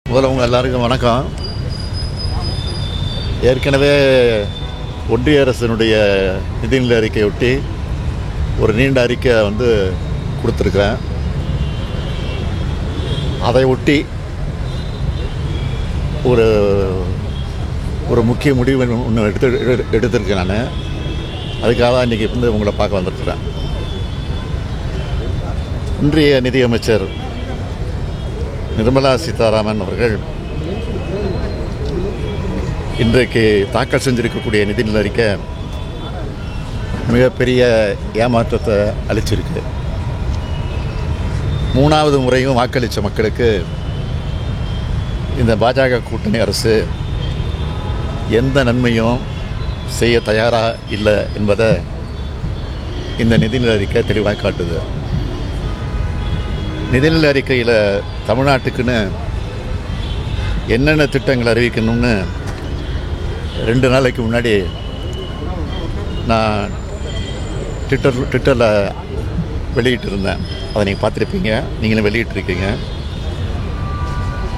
முதல்ல உங்கள் எல்லாருக்கும் வணக்கம். ஏற்கனவே ஒன்றிய அரசினுடைய நிதிநிலை அறிக்கையொட்டி ஒரு நீண்ட அறிக்கை கொடுத்துருக்குறேன். அதை ஒட்டி ஒரு ஒரு முக்கிய முடிவு ஒன்று எடுத்திருக்கேன். நான் அதுக்காக தான் இன்றைக்கி உங்களை பார்க்க வந்திருக்கிறேன். இன்றைய நிதியமைச்சர் நிர்மலா சீதாராமன் அவர்கள் இன்றைக்கு தாக்கல் செஞ்சிருக்கக்கூடிய நிதிநிலை அறிக்கை மிகப்பெரிய ஏமாற்றத்தை அளிச்சிருக்கு. 3வது முறையும் வாக்களித்த மக்களுக்கு இந்த பாஜக கூட்டணி அரசு எந்த நன்மையும் செய்ய தயாராக இல்லை என்பதை இந்த நிதிநிலை அறிக்கை தெளிவாக காட்டுது. நிதிநிலை அறிக்கையில் தமிழ்நாட்டுக்குன்னு என்னென்ன திட்டங்கள் அறிவிக்கணும்னு 2 நாளைக்கு முன்னாடி நான் ட்விட்டரில் வெளியிட்டிருந்தேன். அதை நீங்கள் பார்த்துருப்பீங்க, நீங்களும் வெளியிட்டிருக்கீங்க.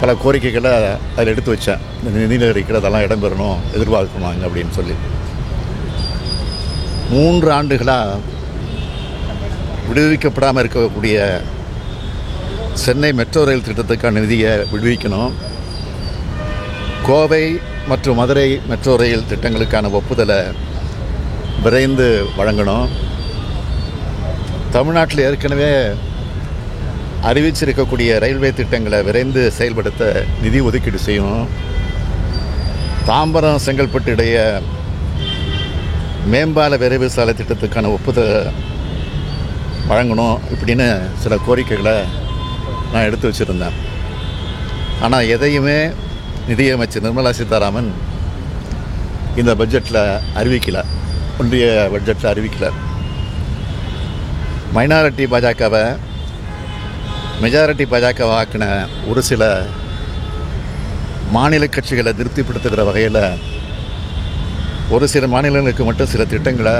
பல கோரிக்கைகளை அதில் எடுத்து வச்சேன். இந்த நிதிநிலை அறிக்கையில் அதெல்லாம் இடம்பெறணும், எதிர்பார்க்கணும் அப்படின்னு சொல்லி. 3 ஆண்டுகளாக விடுவிக்கப்படாமல் இருக்கக்கூடிய சென்னை மெட்ரோ ரயில் திட்டத்துக்கான நிதியை விடுவிக்கணும். கோவை மற்றும் மதுரை மெட்ரோ ரயில் திட்டங்களுக்கான ஒப்புதலை விரைந்து வழங்கணும். தமிழ்நாட்டில் ஏற்கனவே அறிவிச்சிருக்கக்கூடிய ரயில்வே திட்டங்களை விரைந்து செயல்படுத்த நிதி ஒதுக்கீடு செய்யணும். தாம்பரம் செங்கல்பட்டு இடையே மேம்பால விரைவு சாலை திட்டத்துக்கான ஒப்புதலை வழங்கணும். இப்படின்னு சில கோரிக்கைகளை நான் எடுத்து வச்சுருந்தேன். ஆனால் எதையுமே நிதியமைச்சர் நிர்மலா சீதாராமன் இந்த பட்ஜெட்டில் அறிவிக்கலை, ஒன்றிய பட்ஜெட்டில் அறிவிக்கலை. மைனாரிட்டி பாஜகவை மெஜாரிட்டி பாஜக ஆக்கின ஒரு சில மாநில கட்சிகளை திருப்திப்படுத்துகிற வகையில் ஒரு சில மாநிலங்களுக்கு மட்டும் சில திட்டங்களை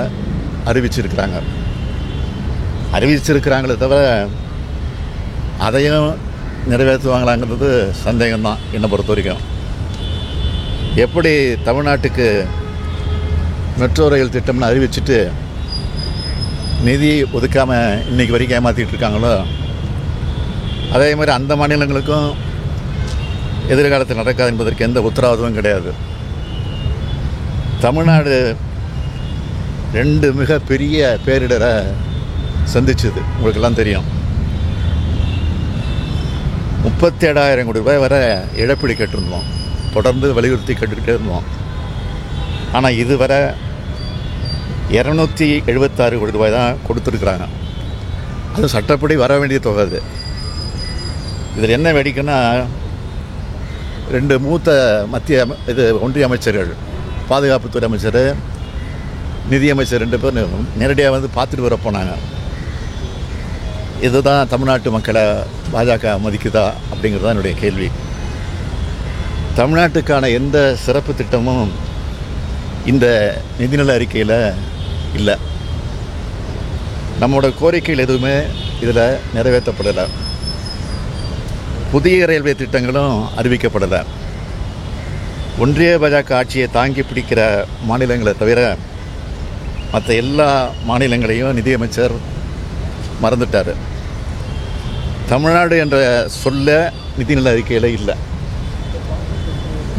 அறிவிச்சிருக்கிறாங்களே தவிர அதையும் நிறைவேற்றுவாங்களாங்கிறது சந்தேகம்தான் என்னை பொறுத்த வரைக்கும். எப்படி தமிழ்நாட்டுக்கு மெட்ரோ ரயில் திட்டம்னு அறிவிச்சுட்டு நிதி ஒதுக்காமல் இன்றைக்கி வரைக்கும் ஏமாற்றிட்டு இருக்காங்களோ, அதே மாதிரி அந்த மாநிலங்களுக்கும் எதிர்காலத்தில் நடக்காது என்பதற்கு எந்த உத்தரவாதமும் கிடையாது. தமிழ்நாடு 2 மிகப்பெரிய பேரிடரை சந்திச்சுது, உங்களுக்கெல்லாம் தெரியும். 37,000 கோடி ரூபாய் வரை இழப்பீடு கேட்டிருந்தோம், தொடர்ந்து வலியுறுத்தி கேட்டுக்கிட்டே இருந்தோம். ஆனால் இதுவரை 276 கோடி ரூபாய் தான் கொடுத்துருக்குறாங்க. அது சட்டப்படி வர வேண்டிய தொகை. அது இதில் என்ன வேடிக்கைன்னா, 2 மூத்த ஒன்றிய அமைச்சர்கள், பாதுகாப்புத்துறை அமைச்சர், நிதியமைச்சர் 2 பேர் நேரடியாக பார்த்துட்டு வர போனாங்க. இதுதான் தமிழ்நாட்டு மக்களை பாஜக மதிக்குதா அப்படிங்கிறது தான் என்னுடைய கேள்வி. தமிழ்நாட்டுக்கான எந்த சிறப்பு திட்டமும் இந்த நிதிநிலை அறிக்கையில் இல்லை. நம்மளோட கோரிக்கைகள் எதுவுமே இதில் நிறைவேற்றப்படலை. புதிய ரயில்வே திட்டங்களும் அறிவிக்கப்படலை. ஒன்றிய பாஜக ஆட்சியை தாங்கி பிடிக்கிற மாநிலங்களை தவிர மற்ற எல்லா மாநிலங்களையும் நிதியமைச்சர் மறந்துட்டார். தமிழ்நாடு என்ற சொல்ல நிதிநிலை அறிக்கையில் இல்லை,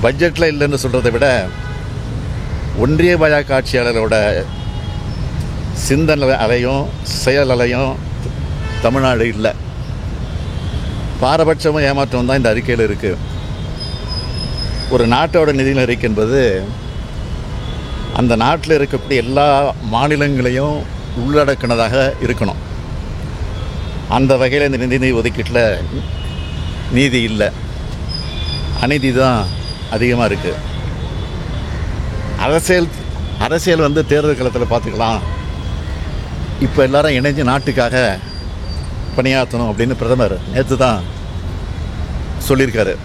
பட்ஜெட்டில் இல்லைன்னு சொல்கிறத விட ஒன்றிய பாஜக ஆட்சியாளரோட சிந்தனை அலையும் செயல் அலையும் தமிழ்நாடு இல்லை. பாரபட்சமும் ஏமாற்றம் தான் இந்த அறிக்கையில் இருக்குது. ஒரு நாட்டோட நிதிநிலை அறிக்கை என்பது அந்த நாட்டில் இருக்கக்கூடிய எல்லா மாநிலங்களையும் உள்ளடக்கினதாக இருக்கணும். அந்த வகையில் இந்த நிதி ஒதுக்கீட்டில் நீதி இல்லை, அநீதி தான் அதிகமாக இருக்குது. அரசியல் தேர்தல் காலத்தில் பார்த்துக்கலாம். இப்போ எல்லாரும் இணைஞ்சு நாட்டுக்காக பணியாற்றணும் அப்படின்னு பிரதமர் நேற்று தான் சொல்லியிருக்காரு.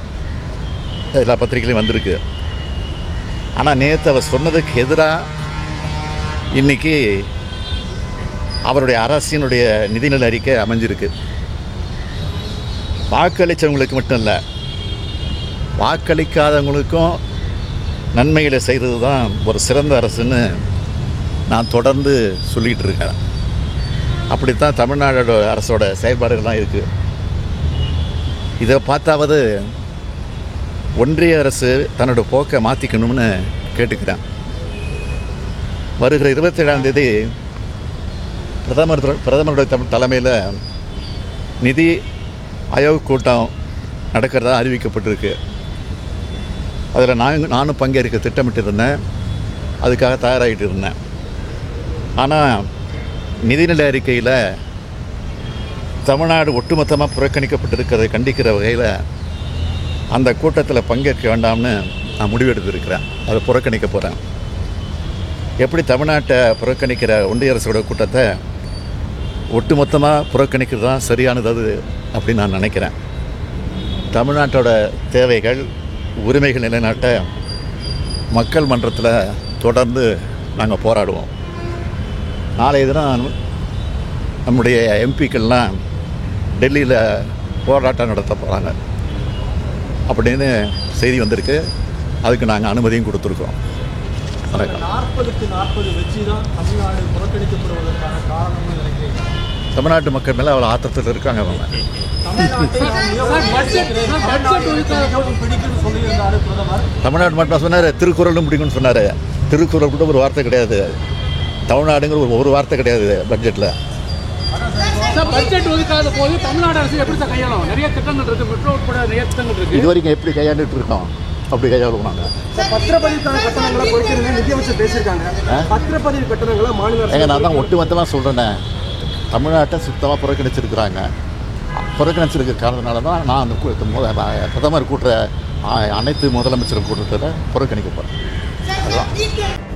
எல்லா பத்திரிகையிலையும் வந்திருக்கு. ஆனால் நேற்று அவர் சொன்னதுக்கு எதிராக இன்றைக்கி அவருடைய அரசினுடைய நிதிநிலை அறிக்கை அமைஞ்சிருக்கு. வாக்களித்தவங்களுக்கு மட்டும் இல்லை, வாக்களிக்காதவங்களுக்கும் நன்மைகளை செய்கிறது தான் ஒரு சிறந்த அரசுன்னு நான் தொடர்ந்து சொல்லிகிட்டு இருக்கேன். அப்படித்தான் தமிழ்நாடோட அரசோட செயல்பாடுகள்லாம் இருக்குது. இதை பார்த்தாவது ஒன்றிய அரசு தன்னோட போக்கை மாற்றிக்கணும்னு கேட்டுக்கிறேன். வருகிற 27ஆம் தேதி பிரதமருடைய தலைமையில் நிதி ஆயோக் கூட்டம் நடக்கிறதா அறிவிக்கப்பட்டிருக்கு. அதில் நானும் பங்கேற்க திட்டமிட்டு இருந்தேன், அதுக்காக தயாராகிட்டு இருந்தேன். ஆனால் நிதிநிலை அறிக்கையில் தமிழ்நாடு ஒட்டுமொத்தமாக புறக்கணிக்கப்பட்டிருக்கிறதை கண்டிக்கிற வகையில் அந்த கூட்டத்தில் பங்கேற்க வேண்டாம்னு நான் முடிவெடுத்திருக்கிறேன். அதை புறக்கணிக்க போகிறேன். எப்படி தமிழ்நாட்டை புறக்கணிக்கிற ஒன்றிய அரசோட கூட்டத்தை ஒட்டுமொத்தமாக புறக்கணிக்கிறது தான் சரியானது அது அப்படின்னு நான் நினைக்கிறேன். தமிழ்நாட்டோட தேவைகள் உரிமைகள் நிலைநாட்ட மக்கள் மன்றத்தில் தொடர்ந்து நாங்கள் போராடுவோம். நாளைய தினம் நம்முடைய எம்பிக்கள்லாம் டெல்லியில் போராட்டம் நடத்த போகிறாங்க அப்படின்னு செய்தி வந்திருக்கு. அதுக்கு நாங்கள் அனுமதியும் கொடுத்துருக்கோம். 40க்கு 40 வச்சு தான் தமிழ்நாடு புறக்கணிக்கப்படுவதற்கான காரணம்னு நினைக்கிறீங்க? தமிழ்நாட்டு மக்கள் மேலே அவ்வளோ ஆத்திரத்தில் இருக்காங்க. அவங்க தமிழ்நாடு மட்டும் சொன்னார், திருக்குறளும் பிடிக்கும்னு சொன்னார். திருக்குறள் கூட ஒரு வார்த்தை கிடையாது. தமிழ்நாடுங்கிற ஒரு வார்த்தை கிடையாது பட்ஜெட்டில். பட்ஜெட் ஒதுக்காத போது தமிழ்நாடு அரசு எப்படி சார் கையாளும்? நிறைய திட்டங்கள் இருக்குது, மெட்ரோ உட்பட நிறைய திட்டங்கள் இருக்குது. இது வரைக்கும் எப்படி கையாண்டுட்டு இருக்கோம்? அப்படி கையாளுவோம் நாங்கள். பத்திரப்பதிவுக்கான கட்டணங்களை குறைக்கிறது நிதியமைச்சர் பேசியிருக்காங்க. பத்திரப்பதிவு கட்டணங்களை மாநில அரசு நான் தான் ஒட்டுமொத்தமாக சொல்கிறேன்னே, தமிழ்நாட்டை சுத்தமாக புறக்கணிச்சிருக்கிறாங்க. புறக்கணிச்சிருக்கிற காரணத்தினால தான் நான் அந்த பிரதமர் கூட்டுற அனைத்து முதலமைச்சர் கூட்டத்தில் புறக்கணிக்க போகிறேன். அதுதான்.